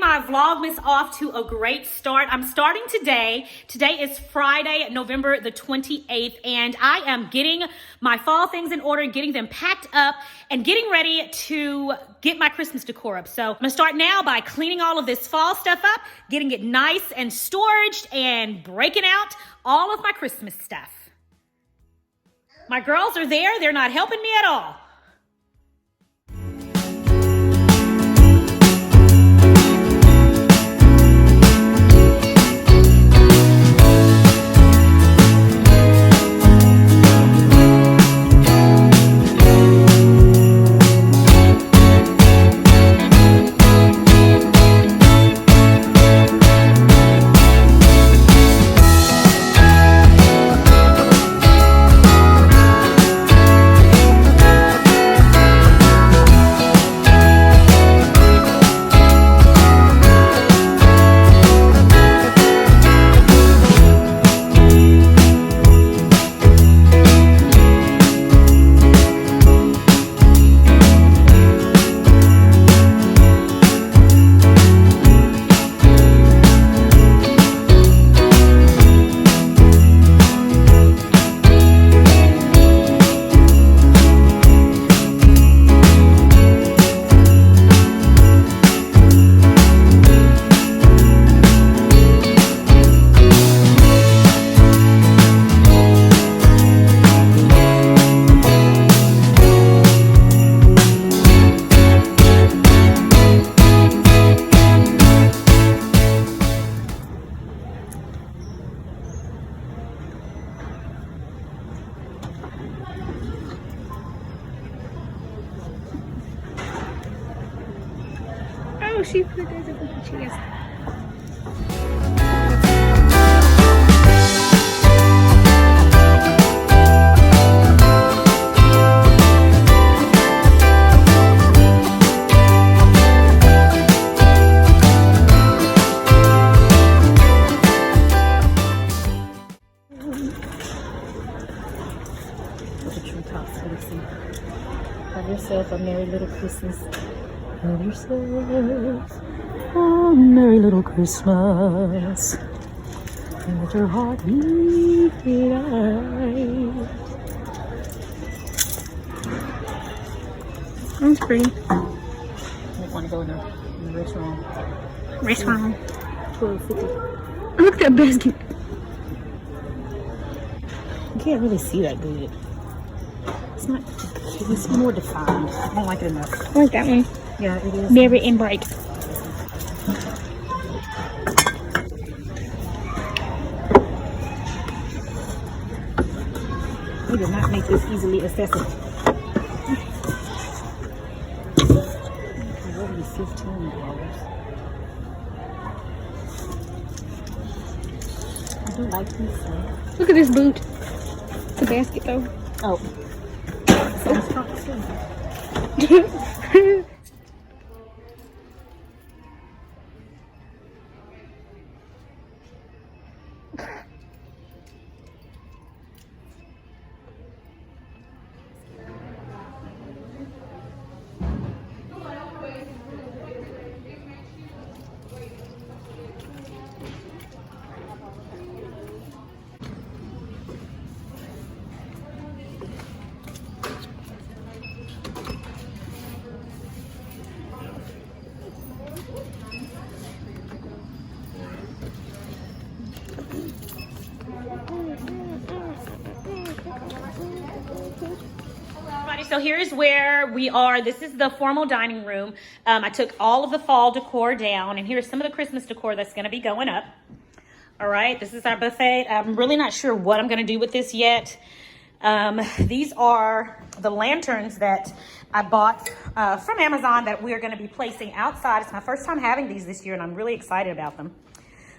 my Vlogmas off to a great start. I'm starting today. Today is Friday, November the 28th, and I am getting my fall things in order, getting them packed up, and getting ready to get my Christmas decor up. So I'm gonna start now by cleaning all of this fall stuff up, getting it nice and storaged, and breaking out all of my Christmas stuff. My girls are there. They're not helping me at all. Oh, she put those up with the chairs. Look at your tops, Lucy. Have yourself a merry little Christmas. Have yourself a merry little Christmas. And let your heart be light. That's pretty. I want to go in the restaurant. Restaurant. $12.50. Look at that basket. You can't really see that good. It's not. It's more defined. I don't like it enough. I like that one. Yeah, it is. Very and bright. We did not make this easily accessible. It's only $15. I do like these things. Look at this boot. It's a basket though. Oh. Sounds too. So here's where we are. This is the formal dining room. I took all of the fall decor down, and here's some of the Christmas decor that's going to be going up. All right, this is our buffet. I'm really not sure what I'm going to do with this yet. These are the lanterns that I bought from Amazon that we're going to be placing outside. It's my first time having these this year, and I'm really excited about them.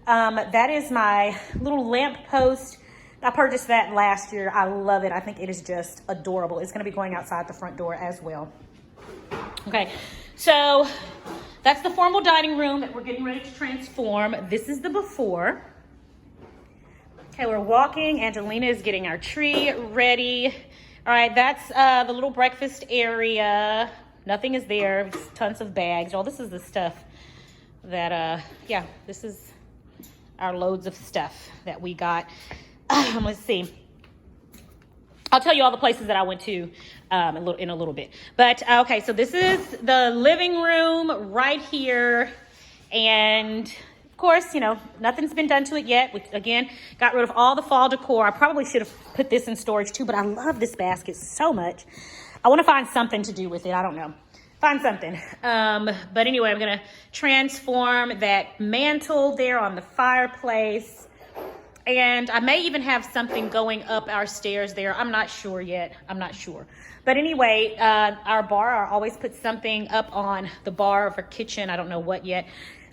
That is my little lamp post. I purchased that last year. I love it. I think it is just adorable. It's going to be going outside the front door as well. Okay, so that's the formal dining room that we're getting ready to transform. This is the before. Okay, we're walking. Angelina is getting our tree ready. All right, that's the little breakfast area. Nothing is there. Tons of bags. Oh, this is the stuff that, yeah, this is our loads of stuff that we got. Let's see. I'll tell you all the places that I went to in a little bit. But, okay, so this is the living room right here. And, of course, you know, nothing's been done to it yet. We, again, got rid of all the fall decor. I probably should have put this in storage, too, but I love this basket so much. I want to find something to do with it. I don't know. Find something. But anyway, I'm going to transform that mantle there on the fireplace. And I may even have something going up our stairs there. I'm not sure yet. I'm not sure. But anyway, our bar, I always put something up on the bar of our kitchen. I don't know what yet.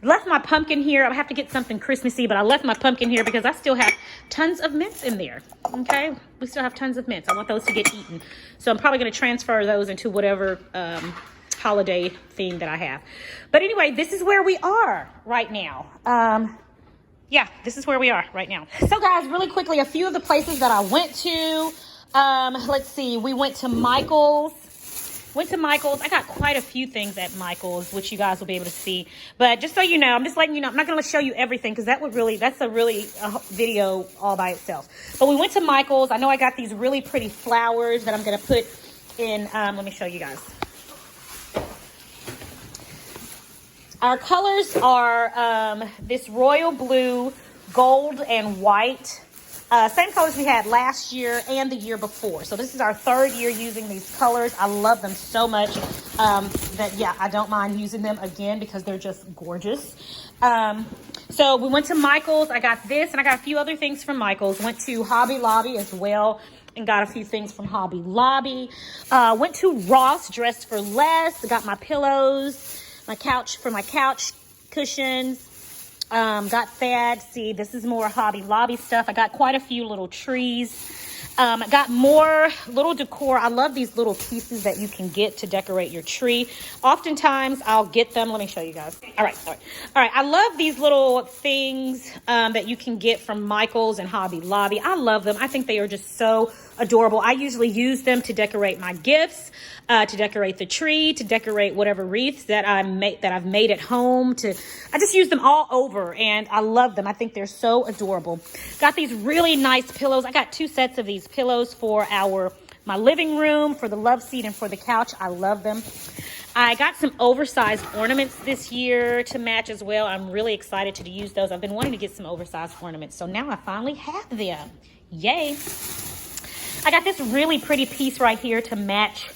Left my pumpkin here. I have to get something Christmassy, but I left my pumpkin here because I still have tons of mints in there. Okay? We still have tons of mints. I want those to get eaten. So I'm probably going to transfer those into whatever holiday theme that I have. But anyway, this is where we are right now. Yeah, this is where we are right now. So guys, really quickly, a few of the places that I went to. Let's see, we went to Michael's. I got quite a few things at Michael's, which you guys will be able to see. But just so you know, I'm just letting you know, I'm not going to show you everything because that's a video all by itself. But we went to Michael's. I know I got these really pretty flowers that I'm going to put in, let me show you guys. Our colors are this royal blue, gold, and white. Same colors we had last year and the year before. So this is our third year using these colors. I love them so much that, yeah, I don't mind using them again because they're just gorgeous. So we went to Michael's. I got this, and I got a few other things from Michael's. Went to Hobby Lobby as well and got a few things from Hobby Lobby. Went to Ross, dressed for less. Got my pillows. My couch cushions, got that. See, this is more Hobby Lobby stuff. I got quite a few little trees. I got more little decor. I love these little pieces that you can get to decorate your tree. Oftentimes, I'll get them. Let me show you guys. All right. I love these little things that you can get from Michael's and Hobby Lobby. I love them. I think they are just so adorable. I usually use them to decorate my gifts, to decorate the tree, to decorate whatever wreaths that I've made at home. I just use them all over, and I love them. I think they're so adorable. Got these really nice pillows. I got 2 sets of these pillows for my living room, for the love seat, and for the couch. I love them. I got some oversized ornaments this year to match as well. I'm really excited to use those. I've been wanting to get some oversized ornaments, so now I finally have them. Yay. I got this really pretty piece right here to match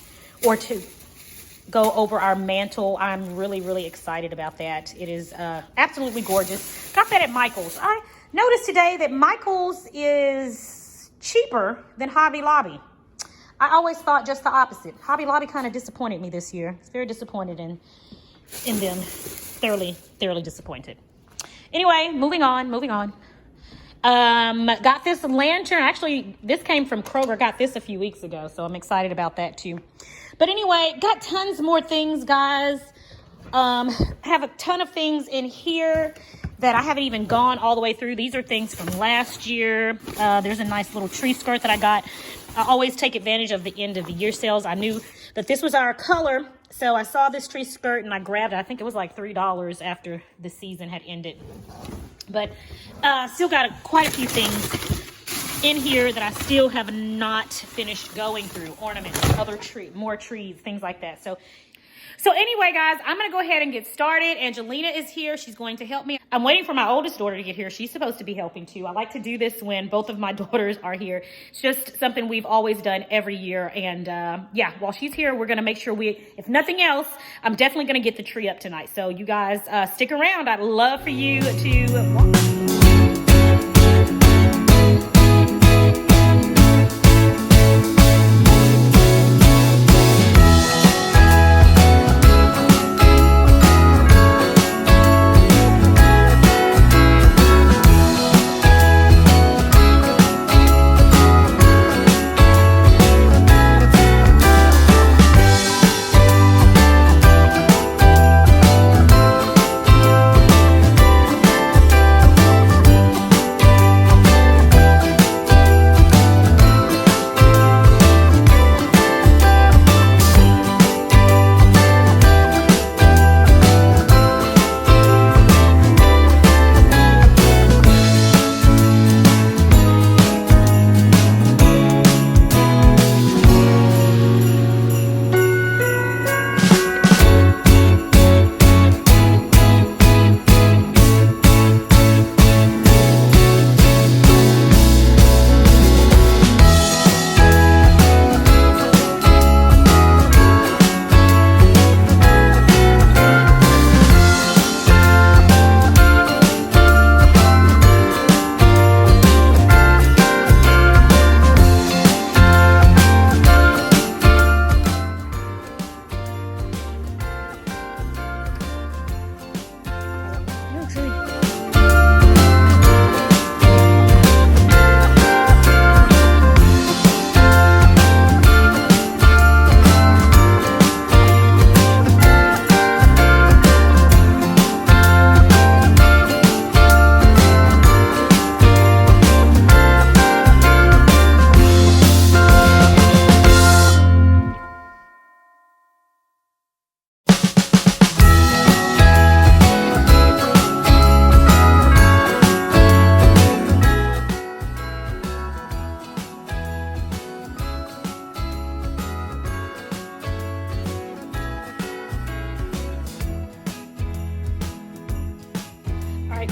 or to go over our mantle. I'm really, really excited about that. It is absolutely gorgeous. Got that at Michael's. I noticed today that Michael's is cheaper than Hobby Lobby. I always thought just the opposite. Hobby Lobby kind of disappointed me this year. I was very disappointed in them. Thoroughly disappointed. Anyway, moving on. Got this lantern. Actually, this came from Kroger. Got this a few weeks ago, so I'm excited about that too. But anyway, got tons more things, guys. Have a ton of things in here that I haven't even gone all the way through. These are things from last year. There's a nice little tree skirt that I got. I always take advantage of the end of the year sales. I knew that this was our color, so I saw this tree skirt and I grabbed it. I think it was like $3 after the season had ended. But still got quite a few things in here that I still have not finished going through. Ornaments, more trees, things like that. So anyway, guys, I'm going to go ahead and get started. Angelina is here. She's going to help me. I'm waiting for my oldest daughter to get here. She's supposed to be helping too. I like to do this when both of my daughters are here. It's just something we've always done every year. And yeah, while she's here, we're going to make sure if nothing else, I'm definitely going to get the tree up tonight. So you guys stick around. I'd love for you to watch.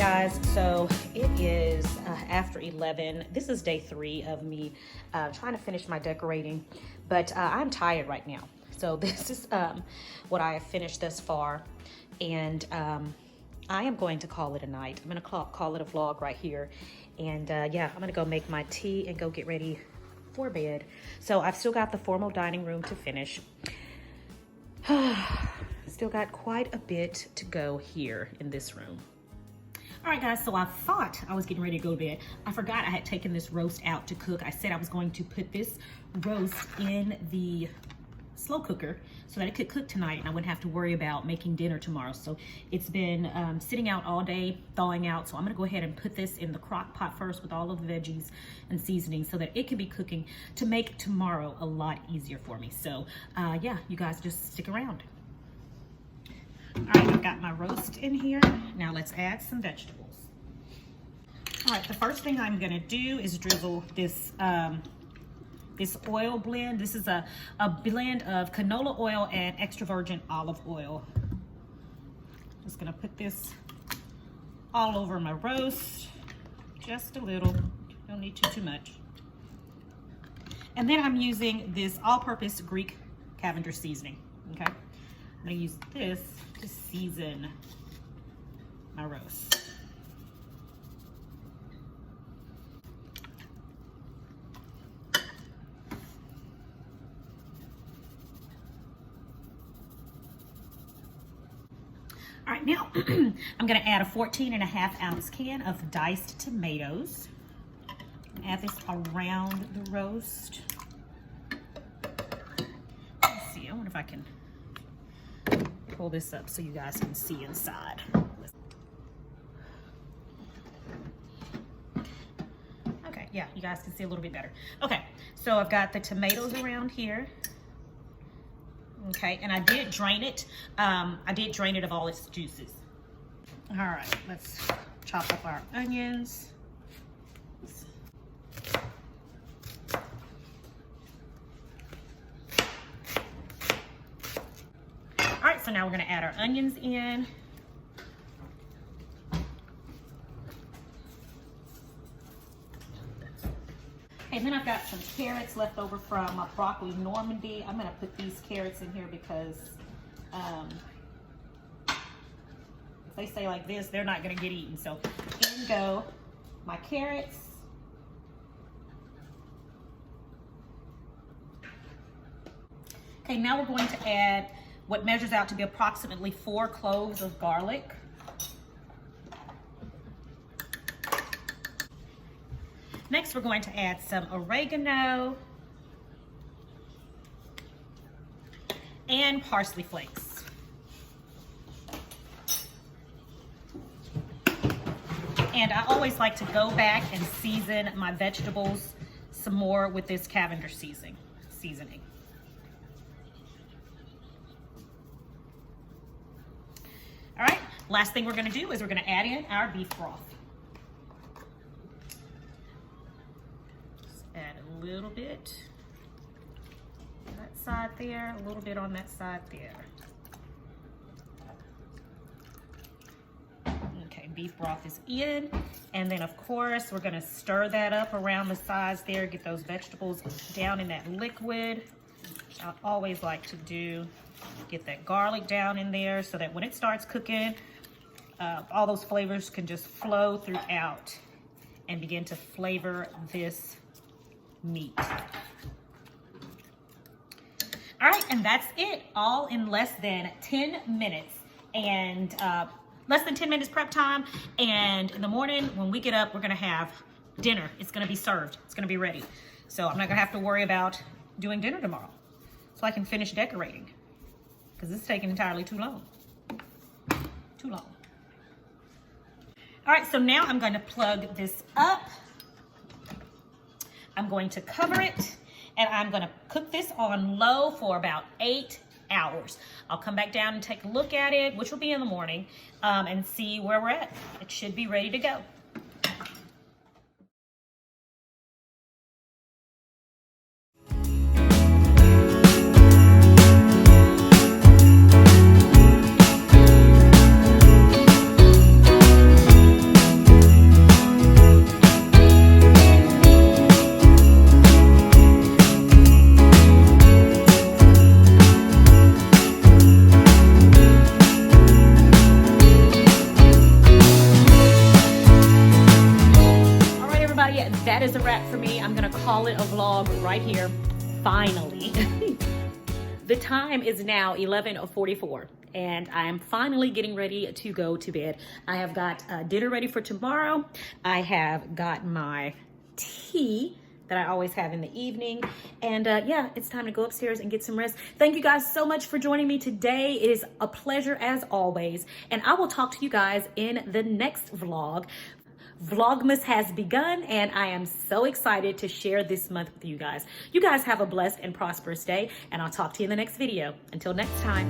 guys, so it is after 11. This is day 3 of me trying to finish my decorating, but I'm tired right now. So this is what I have finished thus far, and I am going to call it a night. I'm gonna call it a vlog right here, and yeah, I'm gonna go make my tea and go get ready for bed. So I've still got the formal dining room to finish. Still got quite a bit to go here in this room. All right, guys, so I thought I was getting ready to go to bed. I forgot I had taken this roast out to cook. I said I was going to put this roast in the slow cooker so that it could cook tonight and I wouldn't have to worry about making dinner tomorrow. So it's been sitting out all day, thawing out. So I'm gonna go ahead and put this in the crock pot first with all of the veggies and seasonings so that it can be cooking to make tomorrow a lot easier for me. So yeah, you guys just stick around. All right, I've got my roast in here. Now let's add some vegetables. All right, the first thing I'm gonna do is drizzle this this oil blend. This is a blend of canola oil and extra virgin olive oil. Just gonna put this all over my roast, just a little, don't need too much. And then I'm using this all-purpose Greek Cavendish seasoning, okay? I'm gonna use this to season my roast. All right, now I'm gonna add a 14.5-ounce can of diced tomatoes. Add this around the roast. Let's see, I wonder if I can pull this up so you guys can see inside. Okay, yeah, you guys can see a little bit better. Okay, so I've got the tomatoes around here. Okay, and I did drain it. I did drain it of all its juices. All right, let's chop up our onions. All right, so now we're gonna add our onions in. Okay, then I've got some carrots left over from my broccoli Normandy. I'm gonna put these carrots in here because if they stay like this, they're not gonna get eaten. So in go my carrots. Okay, now we're going to add what measures out to be approximately 4 cloves of garlic. Next, we're going to add some oregano and parsley flakes. And I always like to go back and season my vegetables some more with this Cavendish seasoning. All right, last thing we're gonna do is we're gonna add in our beef broth. Just add a little bit on that side there, a little bit on that side there. Okay, beef broth is in. And then of course, we're gonna stir that up around the sides there, get those vegetables down in that liquid, which I always like to do. Get that garlic down in there so that when it starts cooking, all those flavors can just flow throughout and begin to flavor this meat. All right, and that's it, all in less than 10 minutes. And less than 10 minutes prep time. And in the morning, when we get up, we're gonna have dinner. It's gonna be served, it's gonna be ready. So I'm not gonna have to worry about doing dinner tomorrow. So I can finish decorating, because it's taking entirely too long. Too long. All right, so now I'm going to plug this up. I'm going to cover it, and I'm going to cook this on low for about 8 hours. I'll come back down and take a look at it, which will be in the morning, and see where we're at. It should be ready to go. wrap for me. I'm gonna call it a vlog right here, finally. The time is now 11:44 and I am finally getting ready to go to bed. I have got dinner ready for tomorrow. I have got my tea that I always have in the evening. And yeah, it's time to go upstairs and get some rest. Thank you guys so much for joining me today. It is a pleasure as always. And I will talk to you guys in the next vlog. Vlogmas has begun and I am so excited to share this month with you guys. You guys have a blessed and prosperous day and I'll talk to you in the next video. Until next time.